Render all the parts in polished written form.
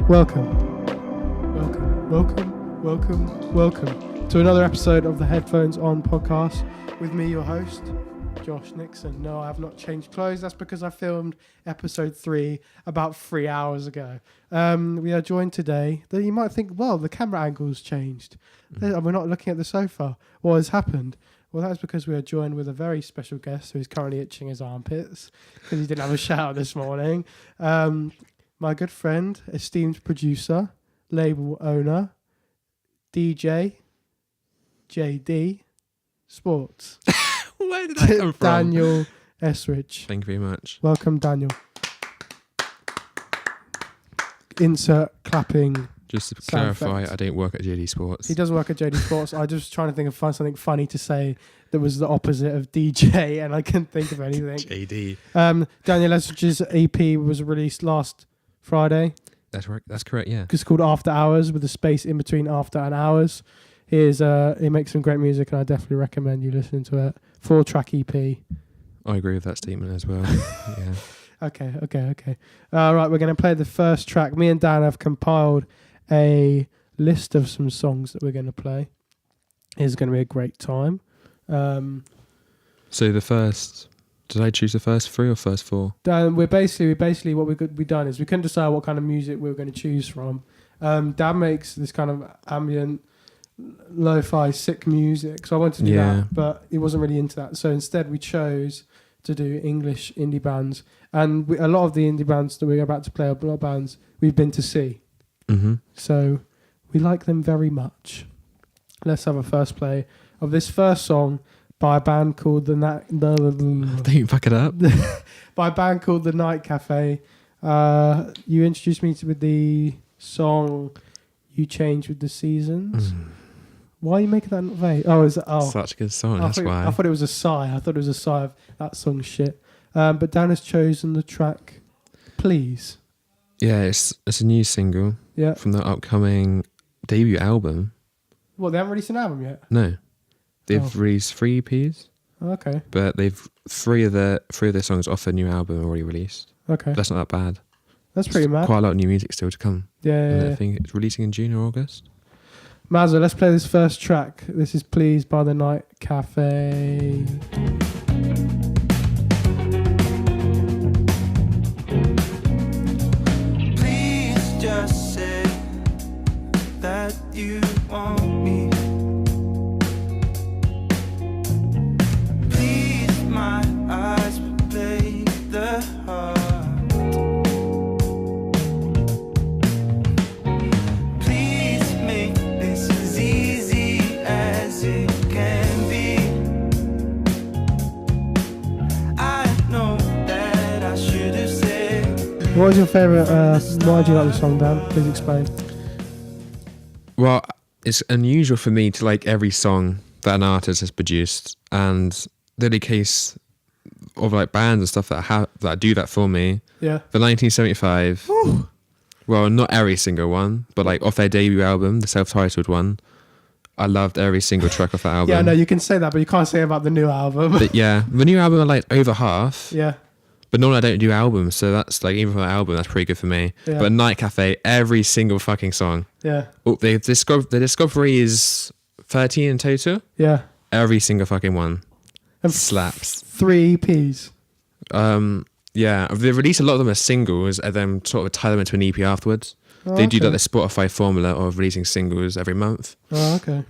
Welcome to another episode of the Headphones On Podcast with me, your host, Josh Nixon. No, I have not changed clothes. That's because I filmed episode 3 about 3 hours ago. We are joined today. You might think, well, the camera angle's changed. We're not looking at the sofa. What has happened? Well, that is because we are joined with a very special guest who is currently itching his armpits because he didn't have a shower this morning. My good friend, esteemed producer, label owner, DJ, JD, Sports. Where did that come from? Daniel Esrich. Thank you very much. Welcome, Daniel. Insert clapping. Just to clarify, I don't work at JD Sports. He doesn't work at JD Sports. I just trying to think of something funny to say that was the opposite of DJ, and I couldn't think of anything. JD. Daniel Esrich's EP was released last Friday. That's right. That's correct. Yeah. It's called After Hours with a space in between after and hours. He makes some great music, and I definitely recommend you listening to it. 4-track EP. I agree with that statement as well. Yeah. Okay. Right, we're going to play the first track. Me and Dan have compiled a list of some songs that we're going to play. It's going to be a great time. So the first... Did I choose the first 3 or first 4? Dan, we're basically what we've done is we couldn't decide what kind of music we were going to choose from. Dan makes this kind of ambient, lo-fi, sick music, so I wanted to do that, but he wasn't really into that. So instead, we chose to do English indie bands, and a lot of the indie bands that we're about to play are bands we've been to see. Mm-hmm. So we like them very much. Let's have a first play of this first song. By a band called Don't fuck it up. By a band called The Night Cafe. You introduced me with the song You Change With the Seasons. Why are you making that vague? Such a good song, that's why. I thought it was a sigh. I thought it was a sigh of that song's shit. But Dan has chosen the track Please. Yeah, it's a new single from the upcoming debut album. What, they haven't released an album yet? No. They've released 3 EPs. Okay. But they've 3 of their songs off their new album already released. Okay. But that's not that bad. That's pretty mad. Quite a lot of new music still to come. Yeah. I think it's releasing in June or August. Mazza, let's play this first track. This is Please by The Night Cafe. Please just say that you want me. My eyes play the heart. Please make this as easy as it can be. I know that I should have said. What was your favourite, why did you like the song, Dan? Please explain. Well, it's unusual for me to like every song that an artist has produced, and the only case of like bands and stuff that do that for me. Yeah. The 1975. Woo. Well, not every single one, but like off their debut album, the self-titled one, I loved every single track off that album. Yeah, no, you can say that, but you can't say about the new album. But yeah, the new album are like over half. Yeah. But normally I don't do albums, so that's like, even for that album, that's pretty good for me. Yeah. But Night Cafe, every single fucking song. Yeah. Oh, the discovery is 13 in total. Yeah. Every single fucking one. And slaps. 3 EPs. Yeah, they release a lot of them as singles and then sort of tie them into an EP afterwards. They do like the Spotify formula of releasing singles every month. Oh, okay.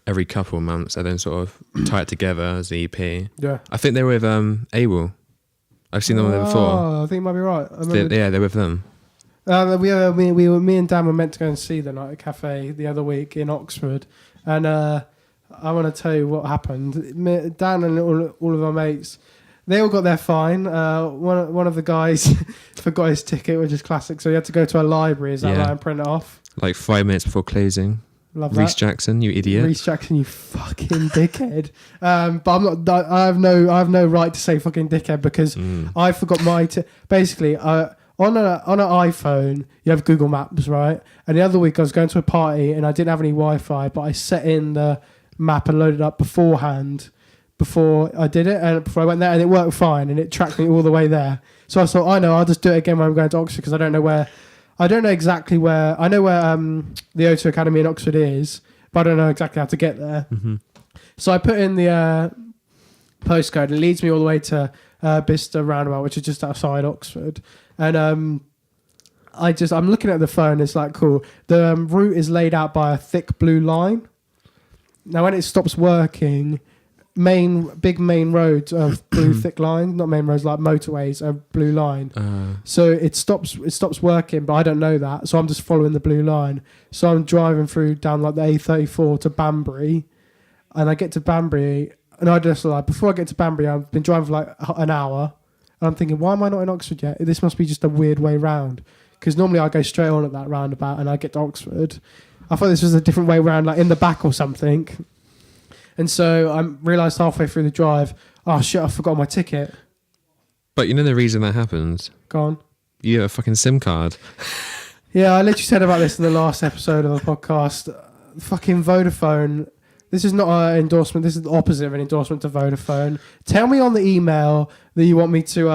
Every couple of months, and then sort of tie it together as the EP. Yeah. I think they're with AWOL. I've seen them there before. Oh, I think you might be right. They're with them. Me and Dan were meant to go and see the Night Cafe the other week in Oxford, and I want to tell you what happened. Dan and all of our mates, they all got there fine. One of the guys forgot his ticket, which is classic, so he had to go to a library, is that right, and print it off. Like 5 minutes before closing. Love Reece that. Jackson, you idiot. Reece Jackson, you fucking dickhead. But I'm not. I have no right to say fucking dickhead because I forgot my. Basically, on an iPhone, you have Google Maps, right? And the other week I was going to a party and I didn't have any Wi-Fi, but I set in the map and loaded up beforehand before I did it, and before I went there, and it worked fine, and it tracked me all the way there. So I thought, I know, I'll just do it again when I'm going to Oxford because I don't know where I don't know exactly where. I know where the O2 Academy in Oxford is, but I don't know exactly how to get there. Mm-hmm. So I put in the postcode. It leads me all the way to Bicester Roundabout, which is just outside Oxford. And I'm looking at the phone. It's like, cool. The route is laid out by a thick blue line. Now, when it stops working, big main roads of blue thick lines, not main roads, like motorways, are blue line. So it stops working, but I don't know that. So I'm just following the blue line. So I'm driving through down like the A34 to Banbury, and I get to Banbury, and I just like, before I get to Banbury, I've been driving for like an hour, and I'm thinking, why am I not in Oxford yet? This must be just a weird way round, because normally I go straight on at that roundabout and I get to Oxford. I thought this was a different way round, like in the back or something. And so I realised halfway through the drive, oh shit, I forgot my ticket. But you know the reason that happens? Go on. You have a fucking SIM card. Yeah, I literally said about this in the last episode of the podcast. Fucking Vodafone. This is not an endorsement. This is the opposite of an endorsement to Vodafone. Tell me on the email that you want me to.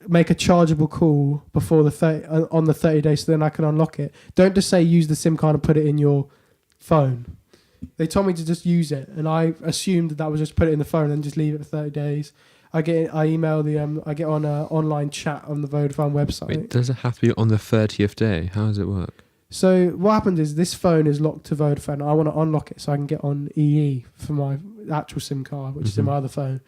Make a chargeable call before on the 30 days, so then I can unlock it. Don't just say use the SIM card and put it in your phone. They told me to just use it, and I assumed that was just put it in the phone and just leave it for 30 days. I get on an online chat on the Vodafone website. Wait, does it have to be on the 30th day? How does it work? So what happened is this phone is locked to Vodafone. I want to unlock it so I can get on EE for my actual SIM card, which is in my other phone.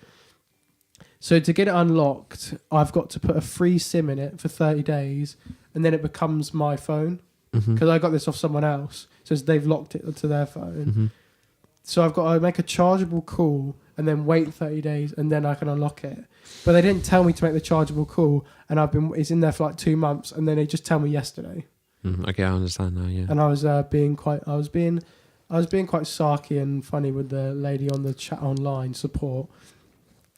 So to get it unlocked, I've got to put a free SIM in it for 30 days, and then it becomes my phone, because I got this off someone else. So they've locked it to their phone. So I've got to make a chargeable call and then wait 30 days, and then I can unlock it. But they didn't tell me to make the chargeable call, and it's in there for like 2 months, and then they just tell me yesterday. Okay, I understand now. Yeah. And I was being quite sarky and funny with the lady on the chat online support.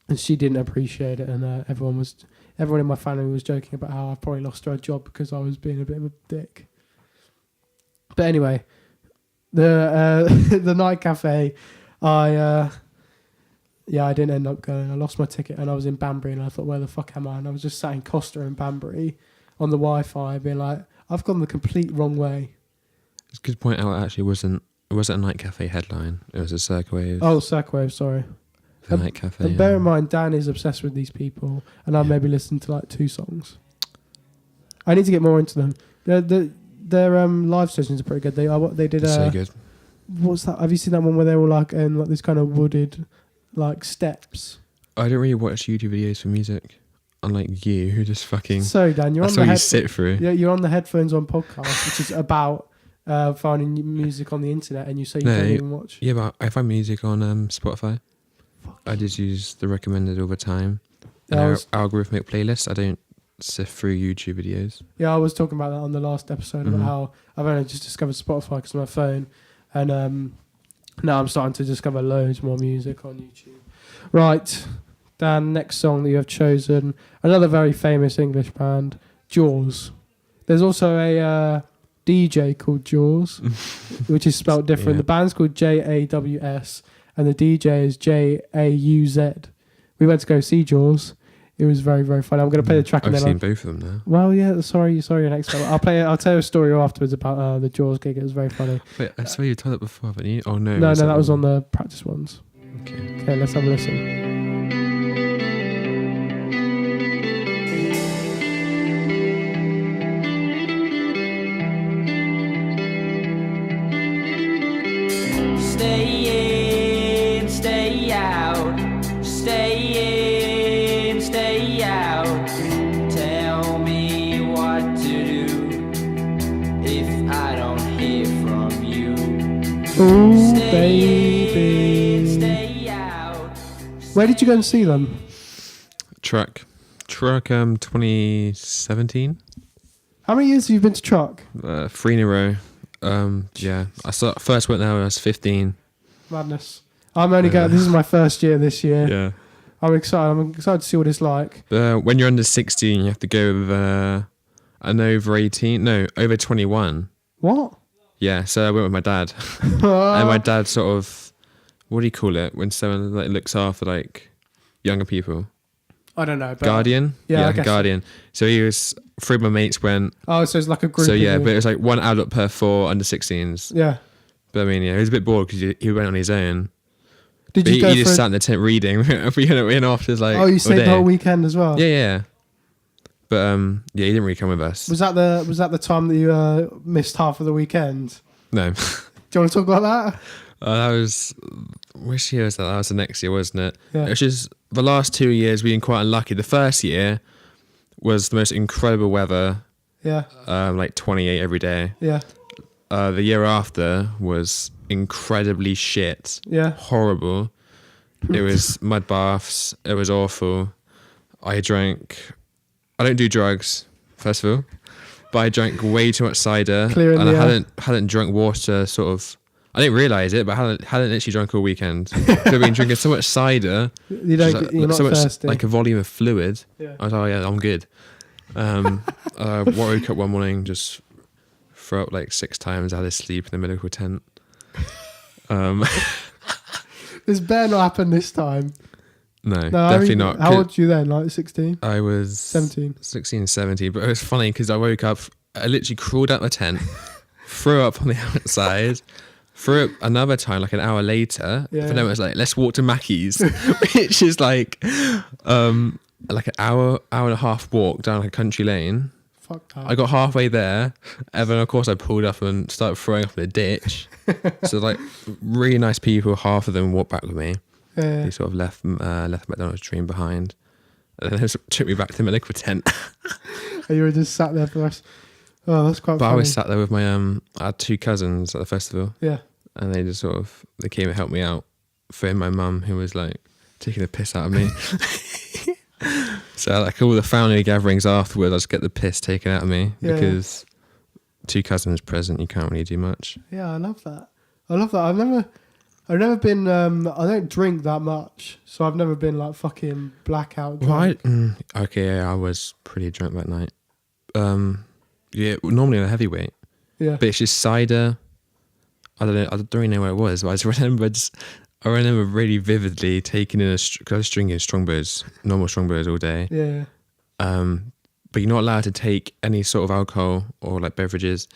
And she didn't appreciate it, and everyone in my family was joking about how I probably lost her job because I was being a bit of a dick. But anyway, the night cafe, I didn't end up going. I lost my ticket, and I was in Banbury, and I thought, where the fuck am I? And I was just sat in Costa in Banbury on the Wi-Fi, being like, I've gone the complete wrong way. It's good to point out. Actually, it wasn't a night cafe headline. It was a Circwave. Oh, Circwave, sorry. Night cafe. And bear in mind, Dan is obsessed with these people, and I've maybe listened to like 2 songs. I need to get more into them. Their live sessions are pretty good. They did. So good. What's that? Have you seen that one where they were like in like this kind of wooded, like steps? I don't really watch YouTube videos for music, unlike you, who just fucking. So Dan, that's what you sit through. Yeah, you're on the Headphones On podcast, which is about finding music on the internet, and you say you don't even watch. Yeah, but I find music on Spotify. I just use the recommended all the time. Algorithmic playlists. I don't sift through YouTube videos. Yeah, I was talking about that on the last episode about how I've only just discovered Spotify because of my phone, and now I'm starting to discover loads more music on YouTube. Right, Dan, next song that you have chosen, another very famous English band, Jaws. There's also a DJ called Jaws, which is spelled different. Yeah. The band's called JAWS. And the DJ is JAUZ. We went to go see Jaws. It was very, very fun. I'm going to play the track. I've seen both of them now. Well, yeah. Sorry. Next time. I'll tell you a story afterwards about the Jaws gig. It was very funny. Wait, I swear you told it before, haven't you? Oh no. No, that was on the practice ones. Okay, let's have a listen. Ooh, baby. Where did you go and see them? Truck 2017. How many years have you been to Truck? 3 in a row. Yeah. First went there when I was 15. Madness. I'm only going. This is my first year this year. Yeah. I'm excited to see what it's like. When you're under 16, you have to go with an over 18. No, over 21. What? Yeah, so I went with my dad. And my dad sort of, what do you call it? When someone like looks after like younger people. I don't know. But Guardian. Yeah, I like a guess so. Guardian. So he was 3 of my mates went. Oh, so it's like a group. So yeah, of but you. it was like 1 adult per 4 under 16s. Yeah. But I mean, yeah, he was a bit bored because he went on his own. Did But you go he just for? sat in the tent reading. We went off like. Oh, you all stayed day. the whole weekend as well. Yeah. But yeah, he didn't really come with us. Was that the time that you missed half of the weekend? No. Do you want to talk about that? That was. Which year was that? That was the next year, wasn't it? Yeah. It's just the last 2 years we've been quite unlucky. The first year was the most incredible weather. Yeah. Like 28 every day. Yeah. The year after was incredibly shit. Yeah. Horrible. It was mud baths. It was awful. I don't do drugs, first of all, but I drank way too much cider. Clear in and the I air. hadn't drunk water sort of. I didn't realise it, but I hadn't literally drunk all weekend. I've been drinking so much cider. You don't. Just You're not so much thirsty. like a volume of fluid. Yeah. I was like, oh yeah, I'm good. I woke up one morning, just threw up like 6 times out of sleep in the medical tent. This better not happen this time. No, No, definitely not. How old were you then? Like 16? I was 17. 16, 17, but it was funny because I woke up, I literally crawled out my tent, threw up on the outside, threw up another time like an hour later, Yeah. but then it was like, let's walk to Mackey's, which is like an hour and a half walk down like a country lane. Fuck that. I got halfway there, and then of course I pulled up and started throwing up in a ditch. So like really nice people, half of them walked back with me. Yeah. They sort of left McDonald's dream behind, and then they took me back to the medical tent. And you were just sat there for us. Oh, that's quite But funny. I was sat there with I had 2 cousins at the festival, Yeah. and they just they came and helped me out. For my mum, who was like taking the piss out of me. So like all the family gatherings afterwards, I just get the piss taken out of me Yeah. because 2 cousins present, you can't really do much. Yeah, I love that. I've never been. I don't drink that much, so I've never been like fucking blackout drunk. I was pretty drunk that night. Yeah, normally I'm a heavyweight, Yeah. but it's just cider. I don't really know what it was, but I remember really vividly taking in because I was drinking Strongbirds, normal Strongbirds all day. Yeah. But you're not allowed to take any sort of alcohol or like beverages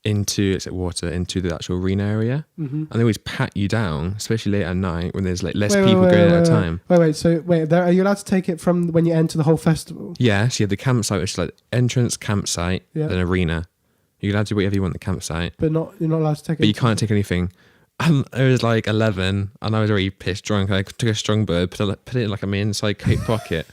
except water into the actual arena area. Mm-hmm. And they always pat you down, especially late at night when there's like less people going at a time. Wait. Are you allowed to take it from when you enter the whole festival? Yeah, so you have the campsite, which is like entrance, campsite, Yeah. then arena. You're allowed to do whatever you want in the campsite, But you're not allowed to take it. but you can't take anything. And it was like 11, and I was already pissed drunk. I took a Strongbird, put it in like my inside coat pocket.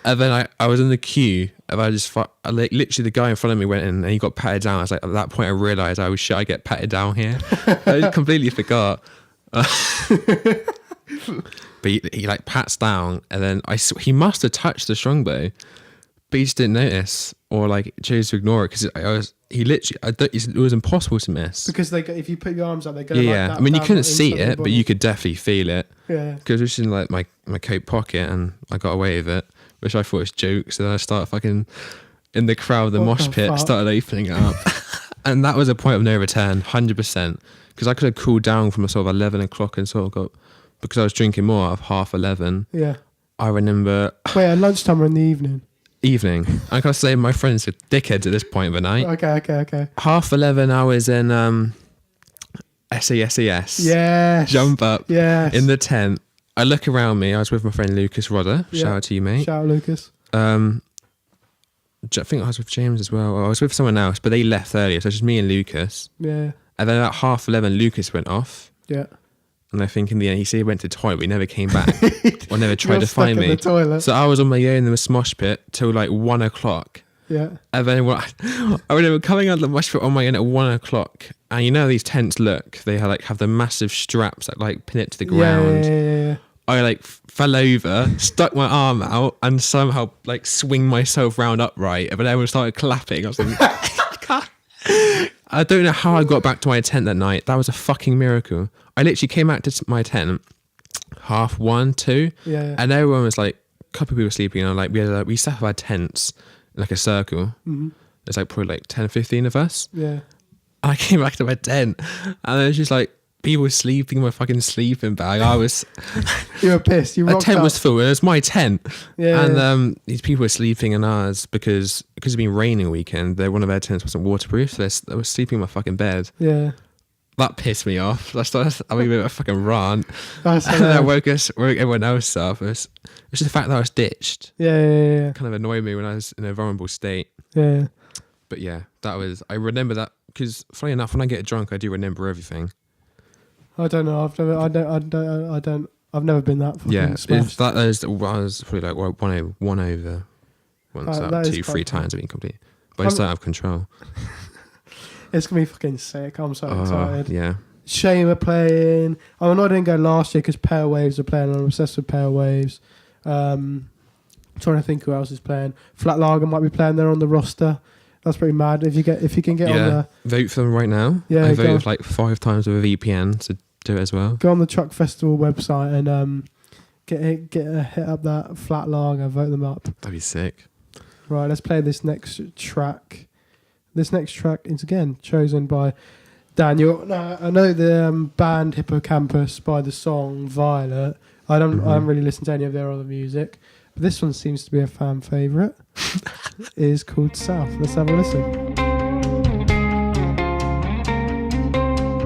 And then I was in the queue, and literally the guy in front of me went in, and he got patted down. I was like, at that point, I realised, should I get patted down here? I just completely forgot. But he like pats down, and then he must have touched the Strongbow, but he just didn't notice or like chose to ignore it because it was impossible to miss. Because if you put your arms out, they go. Yeah, Like that I mean you down couldn't into see the it, but body. you could definitely feel it Yeah. because it was in like my coat pocket, and I got away with it, which I thought was jokes. So then I started fucking in the crowd, the What mosh the pit fuck? started opening it up, and that was a point of no return, 100%. Because I could have cooled down from sort of 11 o'clock and sort of got, because I was drinking more at 11:30. Yeah. I remember Wait, at lunchtime or in the evening? evening. I gotta say, my friends are dickheads at this point of the night. Okay. 11:30, I was in SAS. Yes. Jump up Yes. in the tent. I look around me. I was with my friend Lucas Rodder. Yeah. Shout out to you, mate. Shout out, Lucas. I think I was with James as well. I was with someone else, but they left earlier, so it's just me and Lucas. Yeah. And then at 11:30, Lucas went off. Yeah. And I think in the end, he said he went to the toilet, but he never came back or never tried You're to stuck find in me. the toilet. So I was on my own in the mosh pit till like 1 o'clock. Yeah. And then I remember coming out of the mosh pit on my own at 1 o'clock. And you know how these tents look? They have the massive straps that like pin it to the ground. Yeah. I like fell over, stuck my arm out, and somehow like swing myself round upright. And then everyone started clapping. I was like, I don't know how I got back to my tent that night. That was a fucking miracle. I literally came out to my tent 1:30, 2, Yeah. and everyone was like, a couple of people were sleeping. And we used to have our tents in like a circle. Mm-hmm. There's like probably like 10, 15 of us. Yeah. I came back to my tent, and there was just like people were sleeping in my fucking sleeping bag. I was. You were pissed. You A rocked tent up. was full. It was my tent, Yeah. and these people were sleeping in ours because it's been raining all weekend. One of their tents wasn't waterproof, so they were sleeping in my fucking bed. Yeah. That pissed me off. I started having a bit of a fucking rant, That's and then I hilarious. woke everyone else up. It was just the fact that I was ditched. Yeah. Kind of annoyed me when I was in a vulnerable state. Yeah. But yeah, that was. I remember that because, funny enough, when I get drunk, I do remember everything. I don't know. I've never been that fucking Yeah, smashed. I was probably like one over once That out, is 2-3 quite times being complete. But it's out of control. It's gonna be fucking sick. I'm so excited. Yeah. Shame are playing. I know I didn't go last year because Pale Waves are playing. I'm obsessed with Pale Waves. Trying to think who else is playing. Flat Lager might be playing there on the roster. That's pretty mad. If you can get on the Vote for them right now. Yeah, I go. voted like 5 times with a VPN to do it as well. go on the Truck Festival website and hit up that Flat Lager. Vote them up. That'd be sick. Right, let's play this next track. This next track is again chosen by Daniel. Now, I know the band Hippocampus by the song Violet. I don't really listen to any of their other music, but this one seems to be a fan favourite. It is called South. Let's have a listen.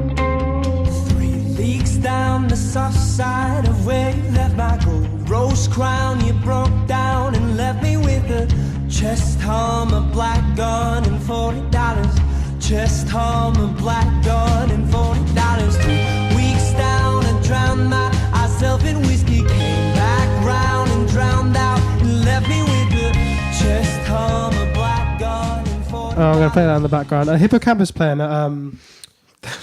3 leagues down the soft side of where you left my gold rose crown. You broke down and left me with a chest hum, a black gun, and $40. Chest hum, a black gun, and $40. 2 weeks down and drowned myself in whiskey. Came back round and drowned out and left me with a chest hum, a black gun, and $40. Oh, I'm going to play that in the background. Hippocampus playing at...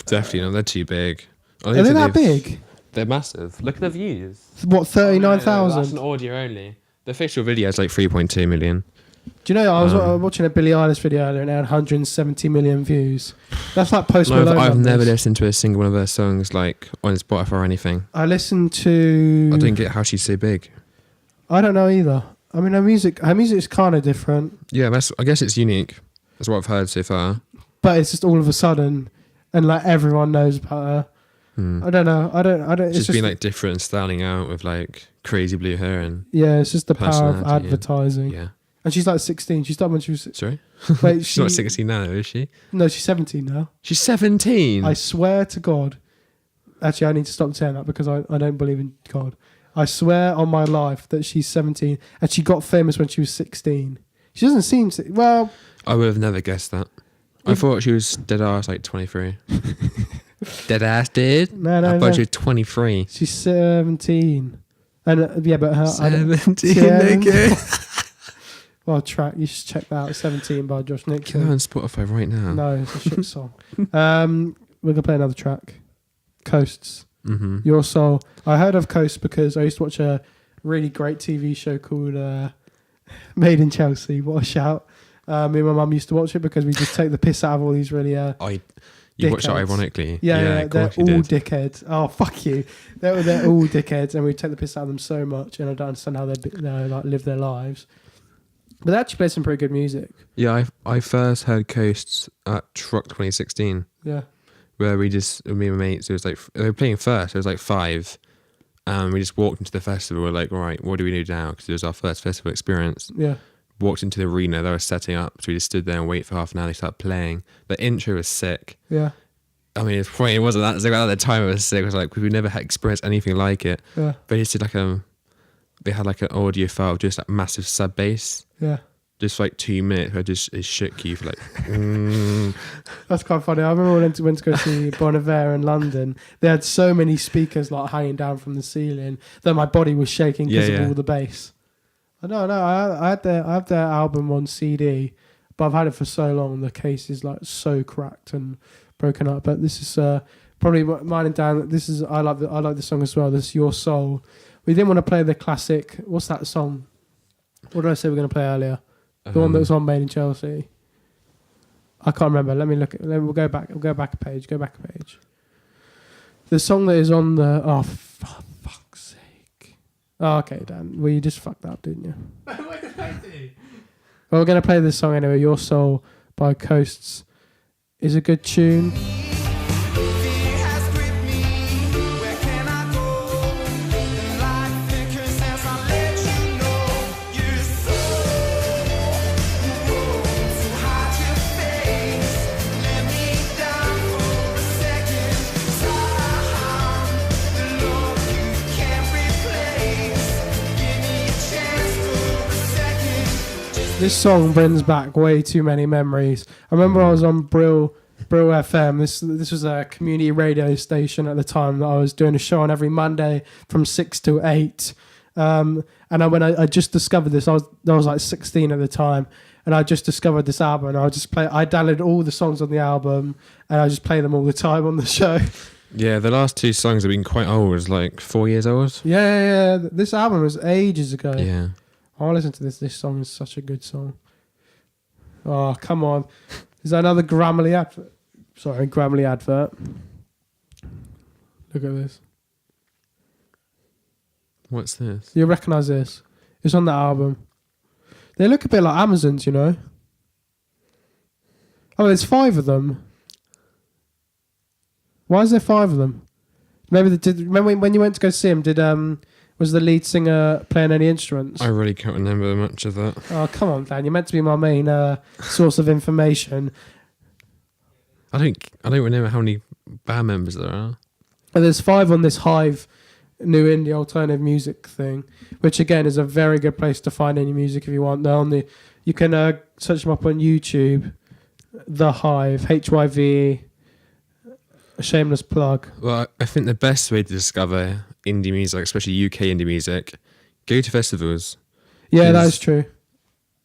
Definitely not. They're too big. Are they that big? They're massive. Look at the views. What, That's an 39,000? audio only. The official video is like 3.2 million. Do you know, I was watching a Billie Eilish video earlier and it had 170 million views. That's like Post No, Malone I've numbers. never listened to a single one of her songs like on Spotify or anything. I listened to... I don't get how she's so big. I don't know either. I mean, her music is kind of different, Yeah, I guess it's unique. That's what I've heard so far. but it's just all of a sudden, and like everyone knows about her. I don't know. I don't. It's Just just being like different and styling out with like crazy blue hair and yeah, it's just the power of personality, yeah. advertising. yeah. And she's like 16. She started when she was... Sorry, Wait, she's not 16 now, is she? No, she's 17 now. She's 17. I swear to God. Actually, I need to stop saying that because I don't believe in God. I swear on my life that she's 17 and she got famous when she was 16. She doesn't seem to... Well... I would have never guessed that. I thought she was dead ass like 23. Dead ass, dude. No, I thought she was 23. She's 17. And yeah, but her... 17, Yeah. okay. Well, track, you should check that out. 17 by Josh Get Nixon. her on Spotify right now. No, it's a shit song. We're going to play another track. Coasts. Mm-hmm. Your Soul. I heard of Coast because I used to watch a really great TV show called Made in Chelsea. What a shout. Me and my mum used to watch it because we just take the piss out of all these really... You watched it dickheads. ironically. Yeah, of they're course you all did. dickheads. Oh, fuck you. They're all dickheads and we take the piss out of them so much and I don't understand how they like live their lives. But they actually play some pretty good music. Yeah, I first heard Coasts at Truck 2016, Yeah. where me and my mates, it was like, they were playing first, it was like 5, and we just walked into the festival, we're like, all right, what do we do now? Because it was our first festival experience. Yeah. Walked into the arena, they were setting up, so we just stood there and wait for half an hour, they started playing. The intro was sick. Yeah. I mean, it wasn't that sick, at the time it was sick, it was like, we've never experienced anything like it. Yeah. But it's just like they had like an audio file of just like massive sub bass. Yeah. Just for like 2 minutes, it shook you for like. That's quite funny. I remember when I went to go see Bon Iver in London. They had so many speakers like hanging down from the ceiling that my body was shaking because of all the bass. I had their album on CD, but I've had it for so long. The case is like so cracked and broken up. But this is probably mine and Dan. I like the song as well. This is Your Soul. We didn't want to play the classic. What's that song? What did I say we were going to play earlier? The one that was on Made in Chelsea. I can't remember. Let me look. We'll go back. We'll go back a page. Go back a page. The song that is on the... Oh, for fuck's sake. Oh, okay, Dan. Well, you just fucked up, didn't you? What did I do? Well, we're going to play this song anyway. Your Soul by Coasts is a good tune. Fear has gripped me This song brings back way too many memories. I remember I was on Brill FM. This was a community radio station at the time that I was doing a show on every Monday from 6 to 8. And when I just discovered this, I was like 16 at the time, and I just discovered this album, and I downloaded all the songs on the album, and I just play them all the time on the show. Yeah, the last two songs have been quite old. It's like 4 years old. Yeah. This album was ages ago. Yeah. I listen to this. This song is such a good song. Oh, come on. Is that another Grammarly advert? Sorry, Grammarly advert. Look at this. What's this? You recognise this? It's on the album. They look a bit like Amazons, you know? Oh, there's 5 of them. Why is there 5 of them? Maybe remember when you went to go see him, was the lead singer playing any instruments? I really can't remember much of that. Oh, come on, Dan. You're meant to be my main source of information. I don't remember how many band members there are. And there's 5 on this Hive new indie alternative music thing, which again is a very good place to find any music if you want. You can search them up on YouTube. The Hive, HYV. A shameless plug. Well, I think the best way to discover indie music, especially UK indie music, go to festivals. Yeah, that is true.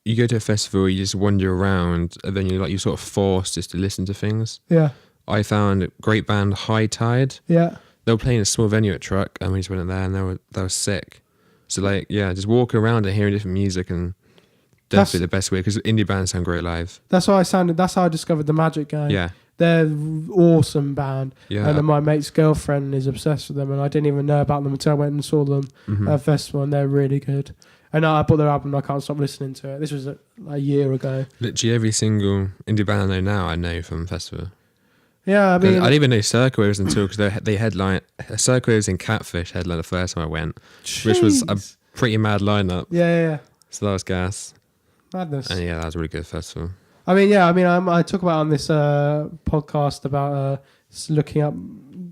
You go to a festival, you just wander around, and then you're sort of forced just to listen to things. Yeah. I found a great band, High Tide. Yeah. They were playing a small venue at Truck, and we just went in there, and they were sick. So just walking around and hearing different music, and definitely the best way, because indie bands sound great live. That's how I discovered the Magic Gang. Yeah. They're an awesome band. Yeah. And then my mate's girlfriend is obsessed with them, and I didn't even know about them until I went and saw them at a festival, and they're really good. And I bought their album, and I can't stop listening to it. This was a year ago. Literally every single indie band I know now, I know from festival. Yeah, I mean... I didn't even know Circle Waves until, because they headline... Circle Waves and Catfish headlined the first time I went, which was a pretty mad lineup. Yeah. So that was gas. Madness. And that was a really good festival. I talk about on this podcast about looking up,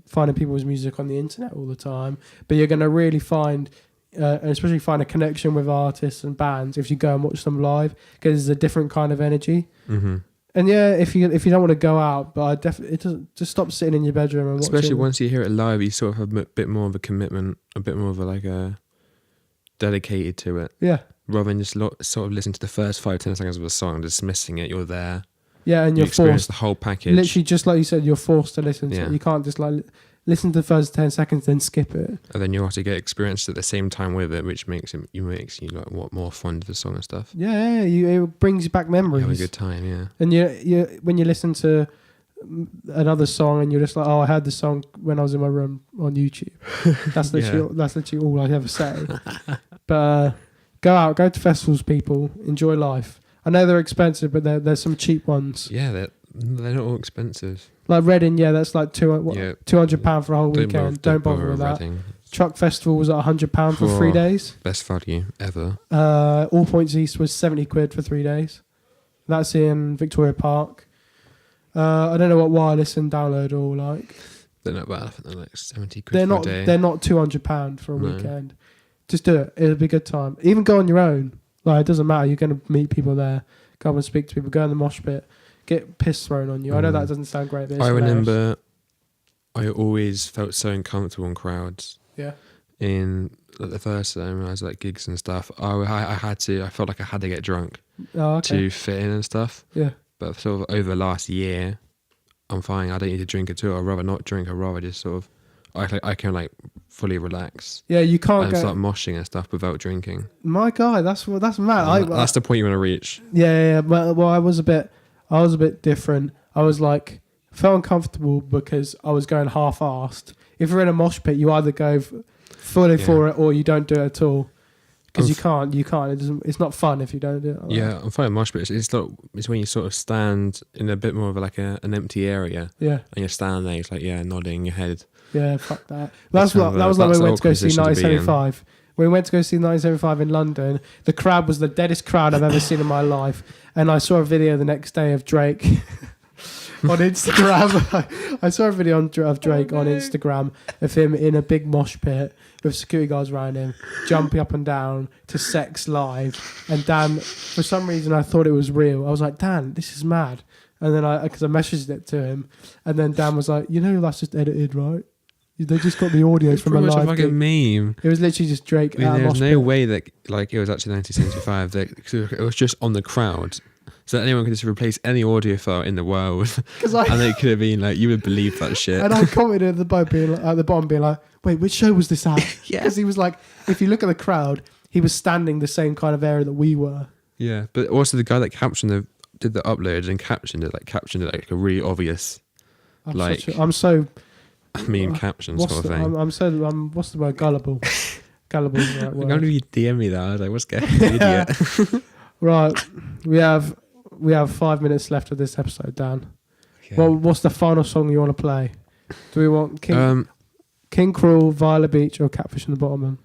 finding people's music on the internet all the time. But you're going to really find, especially find a connection with artists and bands if you go and watch them live, because there's a different kind of energy. Mm-hmm. And if you don't want to go out, but just stop sitting in your bedroom and watching. Especially once you hear it live, you sort of have a bit more of a commitment, a bit more of a dedicated to it. Yeah. Rather than just sort of listen to the first 5-10 seconds of a song, dismissing it, you're there. Yeah, and you're forced. The whole package. Literally, just like you said, you're forced to listen to it. You can't just listen to the first 10 seconds, then skip it. And then you have to get experienced at the same time with it, which makes you more fond of the song and stuff. Yeah, it brings you back memories. You have a good time, yeah. And you when you listen to another song and you're just like, oh, I heard this song when I was in my room on YouTube. That's literally all I ever say. But go to festivals, people. Enjoy life. I know they're expensive, but there's some cheap ones. Yeah, they're not all expensive. Like Reading, that's like £200 for a whole weekend. Don't bother with that. Reading. Truck Festival was at £100 for 3 days. Best value ever. All Points East was £70 for 3 days. That's in Victoria Park. I don't know what wireless and download are all like. They're not bad. I think they're like £70 for a day. They're not £200 for a weekend. Just do it. It'll be a good time. Even go on your own. Like, it doesn't matter. You're going to meet people there. Go up and speak to people. Go in the mosh pit. Get piss thrown on you. I know that doesn't sound great, but I remember I always felt so uncomfortable in crowds. Yeah. In the first time I was like gigs and stuff, I felt like I had to get drunk to fit in and stuff. Yeah. But sort of over the last year, I'm fine. I don't need to drink at all. I'd rather not drink. I'd rather just sort of, I can like fully relax. Yeah, you can't and start moshing and stuff without drinking. My God, that's mad. That's the point you want to reach. Yeah. Well, I was a bit different. I was like, felt uncomfortable because I was going half-assed. If you're in a mosh pit, you either go fully for it or you don't do it at all. Because you can't. It's not fun if you don't do it. I'm fine with mosh pit. It's when you sort of stand in a bit more of an empty area. Yeah. And you're standing there, it's like nodding your head. Yeah, fuck that. That was like when we went to go see 1975. When we went to go see 1975 in London, the crowd was the deadest crowd I've ever seen in my life. And I saw a video the next day of Drake on Instagram. I saw a video of Drake on Instagram of him in a big mosh pit with security guards around him, jumping up and down to Sex Live. And Dan, for some reason, I thought it was real. I was like, Dan, this is mad. And then because I messaged it to him, and then Dan was like, that's just edited, right? They just got the audio from a live. It's a fucking meme. It was literally just Drake. There's no way that it was actually 1975. It was just on the crowd, so that anyone could just replace any audio file in the world, and it could have been you would believe that shit. And I commented at the bottom, being like, "Wait, which show was this at?" Yeah, because he was like, if you look at the crowd, he was standing the same kind of area that we were. Yeah, but also the guy that did the upload and captioned it like a really obvious, I'm so. Caption sort of thing. I'm so. What's the word? Gullible. Gullible is the right word. How do you DM me that? I was like, what's going on, idiot? Right, we have 5 minutes left of this episode, Dan. Okay. Well, what's the final song you want to play? Do we want King Cruel, Viola Beach, or Catfish in the Bottom?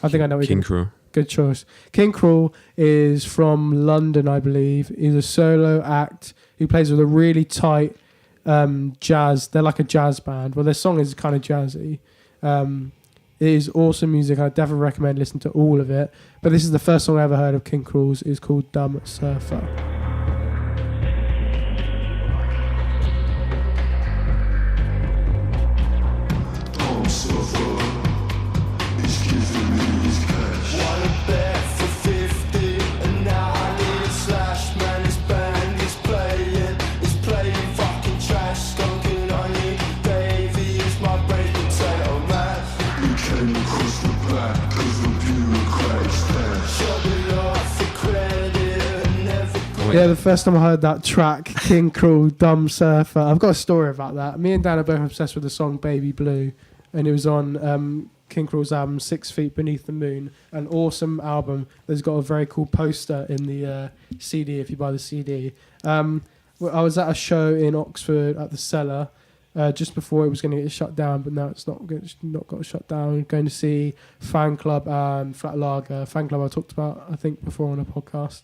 I think I know. King Cruel. Good choice. King Cruel is from London, I believe. He's a solo act who plays with a really tight jazz. They're like a jazz band. Well, their song is kind of jazzy. It is awesome music. I definitely recommend listening to all of it. But this is the first song I ever heard of King Cruel's. It's called Dumb Surfer. Yeah, the first time I heard that track, King Cruel, Dumb Surfer. I've got a story about that. Me and Dan are both obsessed with the song Baby Blue, and it was on King Cruel's album 6 Feet Beneath the Moon, an awesome album that's got a very cool poster in the CD if you buy the CD. I was at a show in Oxford at the Cellar just before it was going to get shut down, but now it's not got shut down. Going to see Fan Club and Flat Lager. Fan Club I talked about, I think, before on a podcast.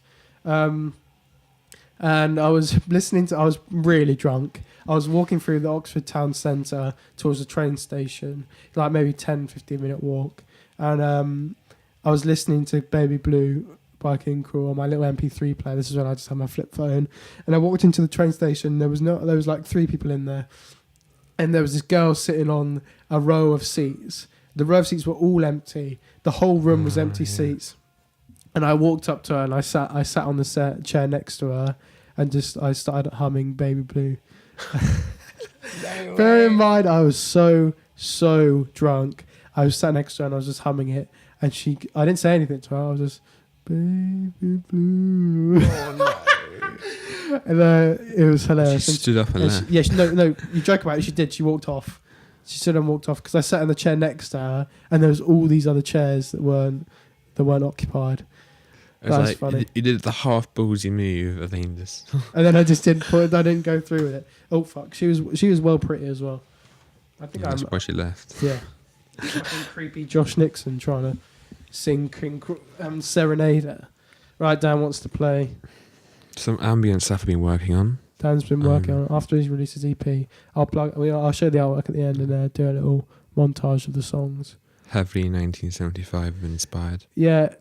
And I was I was really drunk. I was walking through the Oxford town centre towards the train station, like maybe 10-15 minute walk. And I was listening to Baby Blue by King Cruel on my little MP3 player. This is when I just had my flip phone. And I walked into the train station. There was like 3 people in there. And there was this girl sitting on a row of seats. The row of seats were all empty. The whole room was empty seats. And I walked up to her and I sat on the chair next to her and I started humming Baby Blue. Bear in mind, I was so drunk. I was sat next to her and I was just humming it. And I didn't say anything to her. I was just, Baby Blue. Oh, no. And it was hilarious. She stood up and left. No, you joke about it. She did. She walked off. She stood and walked off because I sat in the chair next to her and there was all these other chairs that weren't occupied. That's funny. You did the half ballsy move, I think. And then I just didn't go through with it. Oh fuck, she was well pretty as well. I think that's why she left. Yeah, creepy Josh Nixon trying to sing Serenader. Right, Dan wants to play some ambient stuff I've been working on. Dan's been working on after he's released his EP. I'll show the artwork at the end and do a little montage of the songs. Heavily 1975 inspired. Yeah.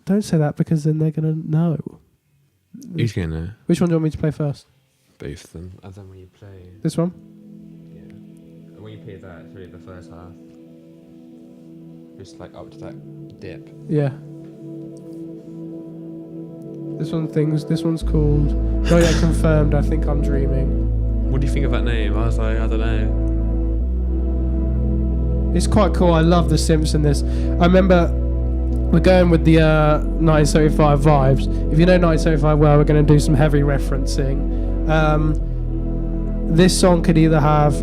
Don't say that because then they're going to know. Who's going to know? Which one do you want me to play first? Both of them. And then when you play... This one? Yeah. And when you play that, it's really the first half. Just up to that dip. Yeah. This one's called... Not Yet Confirmed, I Think I'm Dreaming. What do you think of that name? I was like, I don't know. It's quite cool. I love the synths in this. I remember... We're going with the 1975 vibes. If you know 1975 well, we're going to do some heavy referencing. This song could either have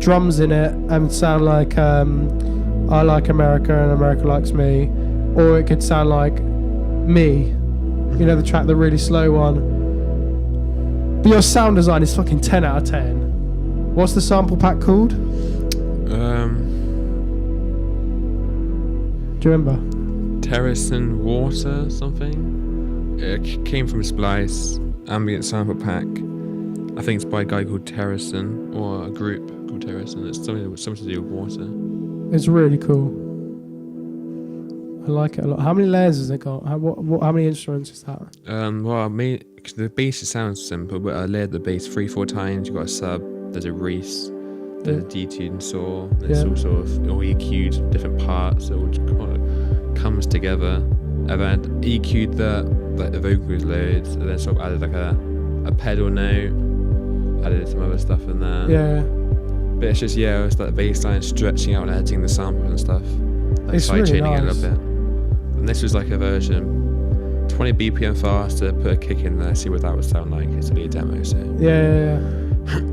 drums in it and sound like I Like America and America Likes Me, or it could sound like Me. You know, the track, the really slow one. But your sound design is fucking 10 out of 10. What's the sample pack called? Do you remember? Terrace and Water something. It came from Splice. ambient sample pack. I think it's by a guy called Terracin, or a group called Terracin. It's something to do with water. It's really cool. I like it a lot. How many layers has it got? How many instruments is that? The bass sounds simple, but I layered the bass 3-4 times. You've got a sub, there's a Reese, there's a detuned saw, it's all sort of all EQ'd different parts, so it all just kind of comes together. And then EQ'd the vocals loads, and then sort of added like a pedal note, added some other stuff in there. Yeah. But it's just, it was like the bass line stretching out and editing the samples and stuff. Like It's side really chaining nice. it a little bit. And this was like a version 20 BPM faster, put a kick in there, see what that would sound like. It's to be a demo, so. Yeah.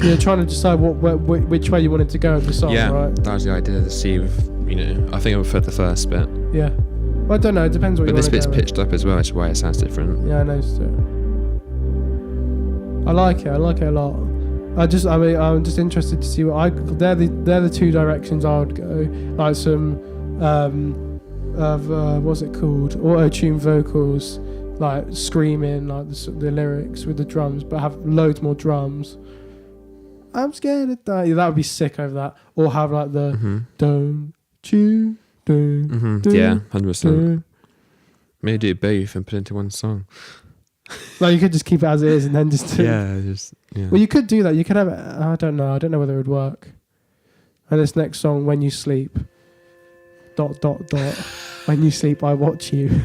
You're trying to decide which way you wanted to go with the song, right? That was the idea, to see if, I think I preferred the first bit. Yeah. Well, I don't know, it depends what But you want to this go bit's with. pitched up as well, which is why it sounds different. Yeah, I noticed it. I like it a lot. I'm just interested to see they're the two directions I would go. Like some what's it called? Auto-tune vocals, like screaming, like the lyrics with the drums, but have loads more drums. I'm scared of that. Yeah, that would be sick over that. Or have like the don't you do. Yeah, 100%. Maybe do both and put it into one song. Like you could just keep it as it is and then just do. Yeah. Well, you could do that. You could have it. I don't know whether it would work. And this next song, When You Sleep. ... When you sleep, I watch you.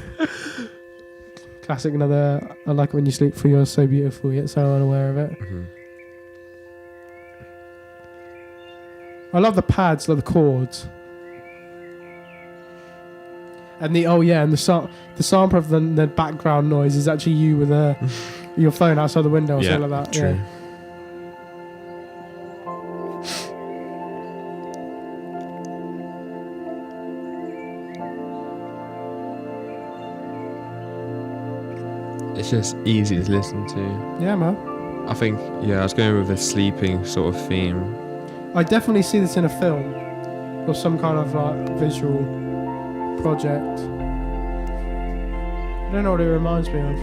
Classic. Another. I like it when you sleep, for you're so beautiful yet so unaware of it. I love the pads, like the chords. And the sample of the background noise is actually you with your phone outside the window or something like that. True. Yeah. It's just easy to listen to. Yeah, man. I think, I was going with a sleeping sort of theme. I definitely see this in a film or some kind of like visual project. I don't know what it reminds me of.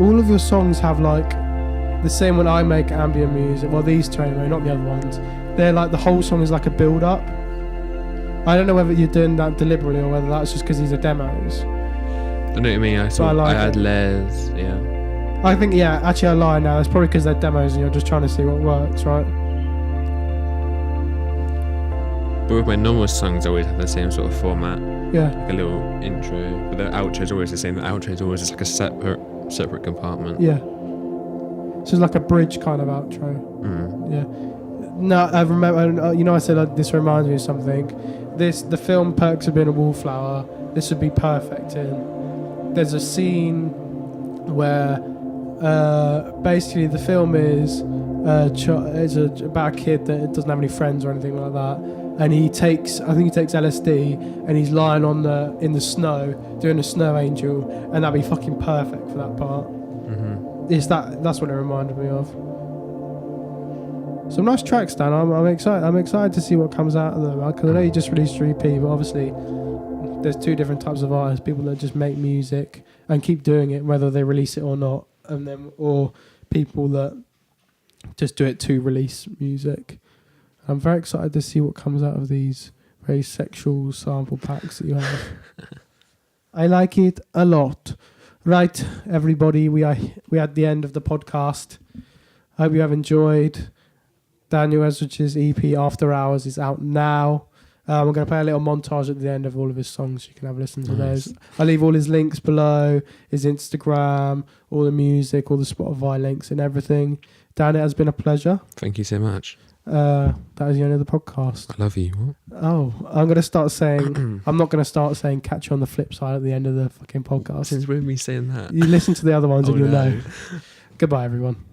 All of your songs have like the same when I make ambient music. Well, these two anyway, not the other ones. They're like the whole song is like a build-up. I don't know whether you're doing that deliberately or whether that's just because these are demos. I know what you mean. I had layers. Yeah. I think actually I lie now. It's probably because they're demos and you're just trying to see what works, right? But with my normal songs, I always have the same sort of format. Yeah. Like a little intro, but the outro is always the same. The outro is always just like a separate compartment. Yeah. So it's like a bridge kind of outro. Yeah. No, I remember. I said this reminds me of something. The film Perks of Being a Wallflower. This would be perfect in. There's a scene where basically the film is about a kid that doesn't have any friends or anything like that, and I think he takes LSD and he's lying in the snow doing a snow angel, and that'd be fucking perfect for that part. That's what it reminded me of. Some nice tracks, Dan. I'm excited. I'm excited to see what comes out of them. Because I know you just released your EP, but obviously there's two different types of artists: people that just make music and keep doing it, whether they release it or not, or people that just do it to release music. I'm very excited to see what comes out of these very sexual sample packs that you have. I like it a lot. Right, everybody, we are at the end of the podcast. I hope you have enjoyed. Daniel Esrich's EP After Hours is out now. We're going to play a little montage at the end of all of his songs. You can have a listen to those. I'll leave all his links below, his Instagram, all the music, all the Spotify links and everything. Dan, it has been a pleasure. Thank you so much. That is the end of the podcast. I love you. What? Oh, I'm going to start saying... I'm not going to start saying catch you on the flip side at the end of the fucking podcast. Since with me saying that. You listen to the other ones and you'll know. Goodbye, everyone.